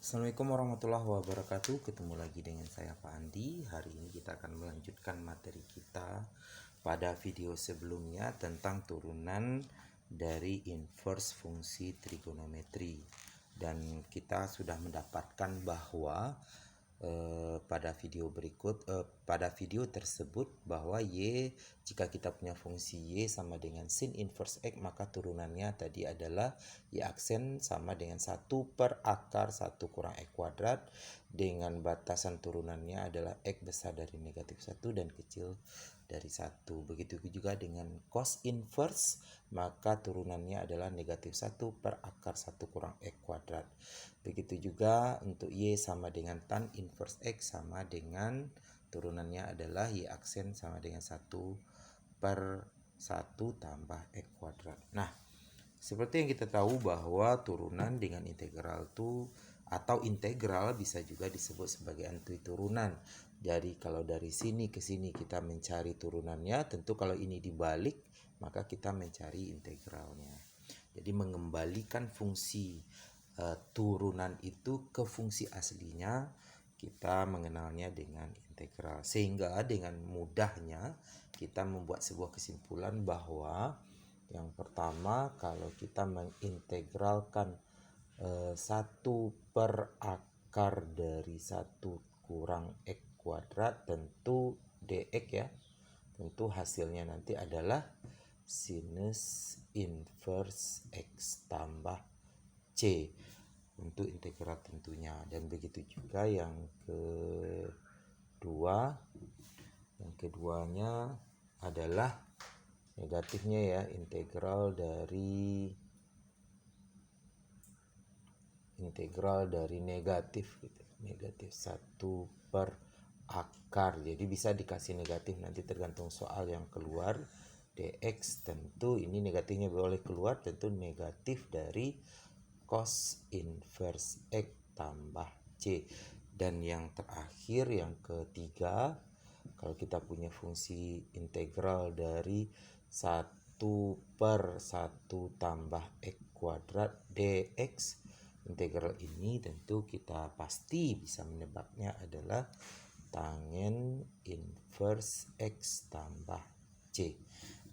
Assalamualaikum warahmatullahi wabarakatuh. Ketemu lagi dengan saya Pak Andi. Hari ini kita akan melanjutkan materi kita pada video sebelumnya tentang turunan dari inverse fungsi trigonometri. Dan kita sudah mendapatkan bahwa pada video tersebut bahwa y, jika kita punya fungsi y sama dengan sin inverse x, maka turunannya tadi adalah y aksen sama dengan 1 per akar 1 kurang x kuadrat, dengan batasan turunannya adalah x besar dari negatif 1 dan kecil dari 1. Begitu juga dengan cos inverse, maka turunannya adalah negatif 1 per akar 1 kurang x kuadrat. Begitu juga untuk y sama dengan tan inverse x, sama dengan turunannya adalah y aksen sama dengan 1 per 1 tambah x kuadrat. Nah, seperti yang kita tahu bahwa turunan dengan integral itu, atau integral bisa juga disebut sebagai antiturunan. Jadi kalau dari sini ke sini kita mencari turunannya, tentu kalau ini dibalik maka kita mencari integralnya. Jadi mengembalikan fungsi turunan itu ke fungsi aslinya, kita mengenalnya dengan integral. Sehingga dengan mudahnya kita membuat sebuah kesimpulan bahwa yang pertama, kalau kita mengintegralkan 1 per akar dari 1 kurang x kuadrat, tentu dx ya, tentu hasilnya nanti adalah sinus inverse x tambah c untuk integral tentunya. Dan begitu juga yang keduanya adalah negatifnya ya, integral dari negatif gitu. Negatif 1 per akar. Jadi bisa dikasih negatif, nanti tergantung soal yang keluar dx, tentu ini negatifnya boleh keluar, tentu negatif dari cos inverse x tambah c. Dan yang terakhir, yang ketiga, kalau kita punya fungsi integral dari 1 per 1 tambah x kuadrat dx, integral ini tentu kita pasti bisa menebaknya adalah tangen inverse x tambah c.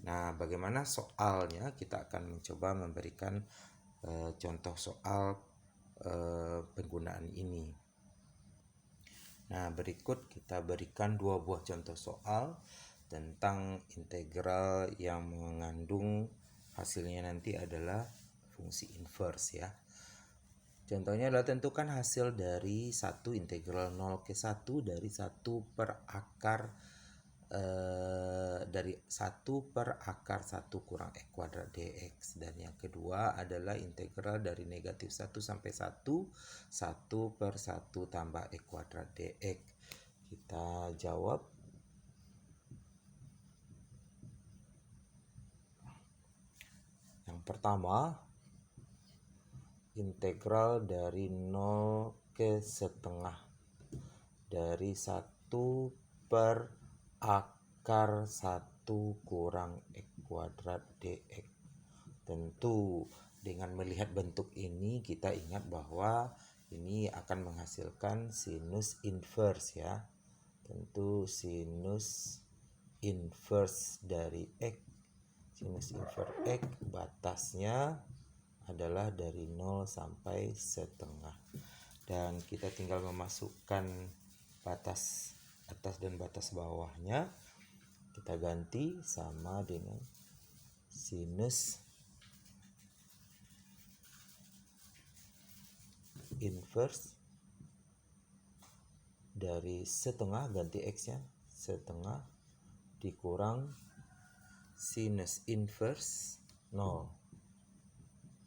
Nah, bagaimana soalnya? Kita akan mencoba memberikan contoh soal penggunaan ini. Nah, berikut kita berikan 2 buah contoh soal tentang integral yang mengandung hasilnya nanti adalah fungsi inverse ya. Contohnya adalah tentukan hasil dari 1 integral 0 ke 1 dari 1 per akar dari 1 per akar 1 kurang x kuadrat dx. Dan yang kedua adalah integral dari negatif 1 sampai 1 per 1 tambah x kuadrat dx. Kita jawab. Yang pertama, integral dari 0 ke setengah dari 1 per akar 1 kurang x kuadrat dx. Tentu dengan melihat bentuk ini kita ingat bahwa ini akan menghasilkan sinus inverse ya. Tentu sinus inverse dari x, sinus inverse x batasnya adalah dari 0 sampai setengah. Dan kita tinggal memasukkan batas atas dan batas bawahnya. Kita ganti sama dengan sinus inverse dari setengah, ganti x nya setengah, dikurang sinus inverse 0,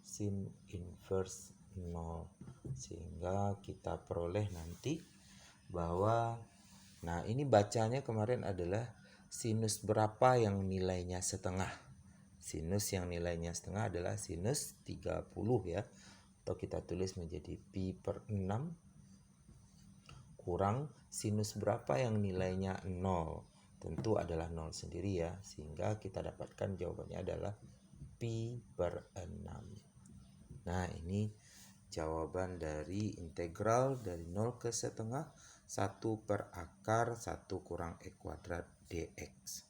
sin inverse 0, sehingga kita peroleh nanti bahwa, nah ini bacanya kemarin adalah sinus berapa yang nilainya setengah. Sinus yang nilainya setengah adalah sinus 30 ya, atau kita tulis menjadi pi per 6 kurang sinus berapa yang nilainya 0, tentu adalah 0 sendiri ya, sehingga kita dapatkan jawabannya adalah pi per 6. Nah, ini jawaban dari integral dari 0 ke setengah 1 per akar 1 kurang E kuadrat dx.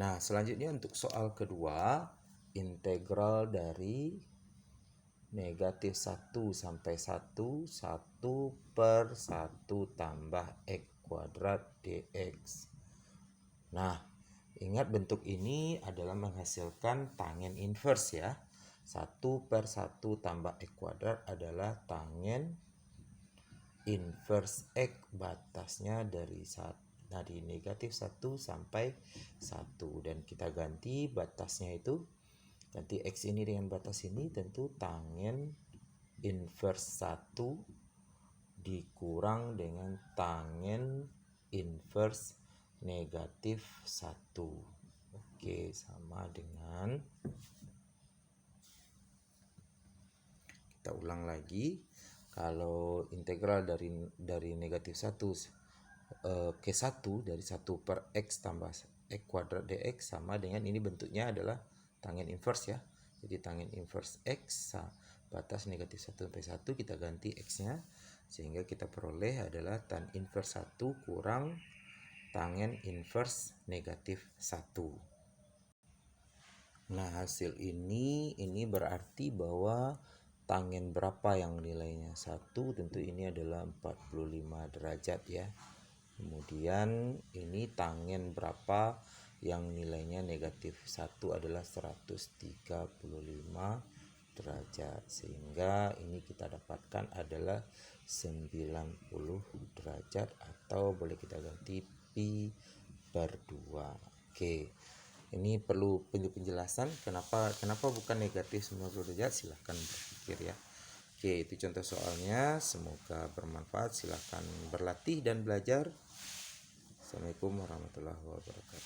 Nah, selanjutnya untuk soal kedua, integral dari negatif 1 sampai 1 per 1 tambah X kuadrat dx. Nah, ingat bentuk ini adalah menghasilkan tangen inverse ya. 1 per 1 tambah X kuadrat adalah tangen inverse X, batasnya dari negatif 1 sampai 1. Dan kita ganti batasnya itu, ganti X ini dengan batas ini, tentu tangen inverse 1 dikurang dengan tangen inverse negatif 1. Oke, sama dengan, kita ulang lagi. Kalau integral dari negatif 1 ke 1 dari 1 per X tambah X kuadrat dx sama dengan ini, bentuknya adalah tangen inverse ya. Jadi tangen inverse X batas negatif 1 sampai 1, kita ganti X-nya sehingga kita peroleh adalah tan inverse 1 kurang tangen inverse negatif 1. Nah, hasil ini berarti bahwa tangen berapa yang nilainya 1, tentu ini adalah 45 derajat ya. Kemudian ini tangen berapa yang nilainya negatif 1 adalah 135 derajat. Sehingga ini kita dapatkan adalah 90 derajat, atau boleh kita ganti pi per 2. Oke. Ini perlu penjelasan kenapa bukan negatif 90 derajat, silahkan berpikir ya. Oke, itu contoh soalnya, semoga bermanfaat. Silahkan berlatih dan belajar. Assalamualaikum warahmatullahi wabarakatuh.